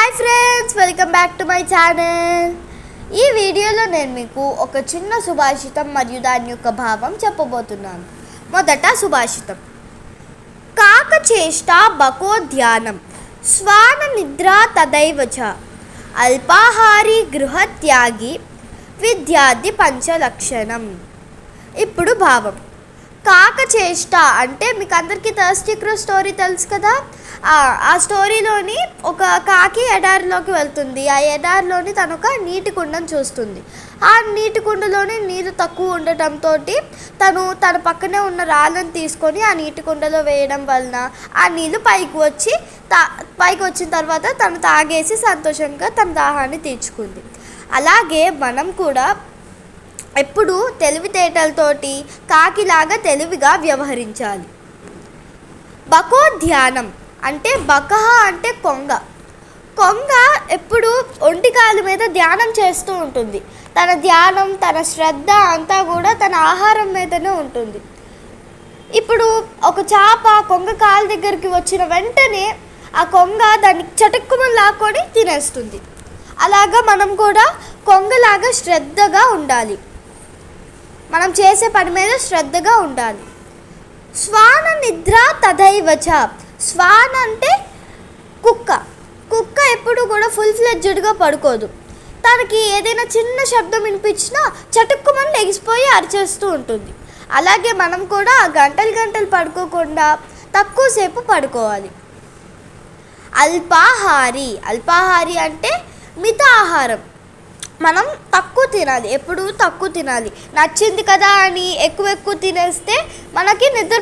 Hi friends, welcome back to my channel. ఈ వీడియోలో నేను మీకు ఒక చిన్న సుభాషితం మరియు దాని యొక్క భావం చెప్పబోతున్నాను. మొదట సుభాషితం. కాకచేష్ట బకోధ్యానం శ్వాన నిద్ర తదైవ చ అల్పాహారీ గృహత్యాగి విద్యార్థి పంచలక్షణం. ఇప్పుడు భావం. కాకచేష్ట అంటే మీకు అందరికీ థర్స్టీ క్రో స్టోరీ తెలుసు కదా. ఆ స్టోరీలోని ఒక కాకి ఎడారిలోకి వెళ్తుంది. ఆ ఎడారిలోని తను ఒక నీటి కుండను చూస్తుంది. ఆ నీటి కుండలోని నీరు తక్కువ ఉండటంతో తన పక్కనే ఉన్న రాళ్ళను తీసుకొని ఆ నీటి కుండలో వేయడం వలన ఆ నీళ్ళు పైకి వచ్చిన తర్వాత తను తాగేసి సంతోషంగా తన దాహాన్ని తీర్చుకుంది. అలాగే మనం కూడా ఎప్పుడు తెలివితేటలతోటి కాకిలాగా తెలివిగా వ్యవహరించాలి. బకోధ్యానం అంటే బకహ అంటే కొంగ ఎప్పుడు ఒంటికాలు మీద ధ్యానం చేస్తూ ఉంటుంది. తన ధ్యానం, తన శ్రద్ధ అంతా కూడా తన ఆహారం మీదనే ఉంటుంది. ఇప్పుడు ఒక చేప కొంగ కాలు దగ్గరికి వచ్చిన వెంటనే ఆ కొంగ దాన్ని చటుక్కుమని లాక్కొని తినేస్తుంది. అలాగా మనం కూడా కొంగలాగా శ్రద్ధగా ఉండాలి. మనం చేసే పని మీద శ్రద్ధగా ఉండాలి. శ్వాన నిద్ర తదైవ చ. శ్వాన అంటే కుక్క ఎప్పుడు కూడా ఫుల్ ఫ్లెడ్జ్డ్గా పడుకోదు. తనకి ఏదైనా చిన్న శబ్దం వినిపించినా చటుక్కుమని లెగిసిపోయి అరిచేస్తూ ఉంటుంది. అలాగే మనం కూడా గంటలు పడుకోకుండా తక్కువసేపు పడుకోవాలి. అల్పాహారి అంటే మిత ఆహారం. మనం తక్కువ తినాలి, ఎప్పుడు తక్కువ తినాలి. నచ్చింది కదా అని ఎక్కువ తినేస్తే మనకి నిద్ర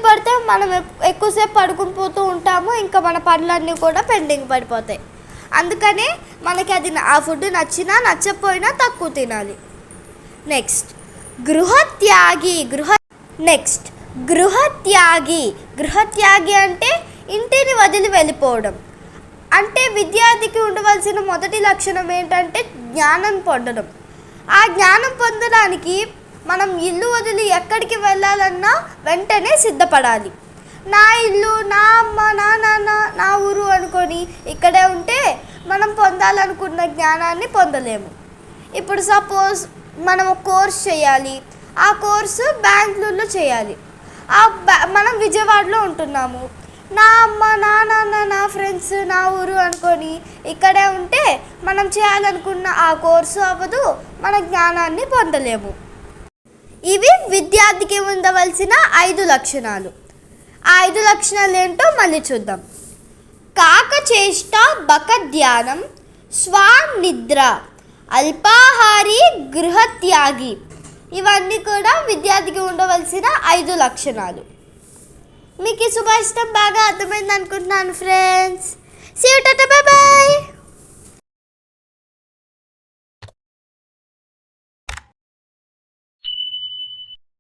పడితే మనం ఎక్కువసేపు పడుకుని పోతూ ఉంటాము. ఇంకా మన పనులన్నీ కూడా పెండింగ్ పడిపోతాయి. అందుకనే మనకి ఆ ఫుడ్ నచ్చినా నచ్చకపోయినా తక్కువ తినాలి. నెక్స్ట్ గృహత్యాగి అంటే ఇంటిని వదిలి వెళ్ళిపోవడం. అంటే విద్యార్థికి ఉండవలసిన మొదటి లక్షణం ఏంటంటే జ్ఞానం పొందడం. ఆ జ్ఞానం పొందడానికి మనం ఇల్లు వదిలి ఎక్కడికి వెళ్ళాలన్నా వెంటనే సిద్ధపడాలి. నా ఇల్లు, నా అమ్మ, నా నాన్న, నా ఊరు అనుకొని ఇక్కడే ఉంటే మనం పొందాలనుకున్న జ్ఞానాన్ని పొందలేము. ఇప్పుడు సపోజ్ మనం ఒక కోర్స్ చేయాలి. ఆ కోర్సు బెంగళూరులో చేయాలి. మనం విజయవాడలో ఉంటున్నాము. నా అమ్మ, నా నాన్న, నా ఫ్రెండ్స్, నా ఊరు అనుకొని ఇక్కడే ఉంటే మనం చేయాలనుకున్న ఆ కోర్సు అవ్వదు, మన జ్ఞానాన్ని పొందలేము. ఇవి విద్యార్థికి ఉండవలసిన 5 లక్షణాలు. ఆ 5 లక్షణాలు ఏంటో మళ్ళీ చూద్దాం. కాకచేష్ట బకధ్యానం స్వానిద్ర అల్పాహారీ గృహత్యాగి. ఇవన్నీ కూడా విద్యార్థికి ఉండవలసిన 5 లక్షణాలు. మీకు ఈ సుభాషితం బాగా అర్థమైంది అనుకుంటున్నాను friends. See you, tata, bye bye.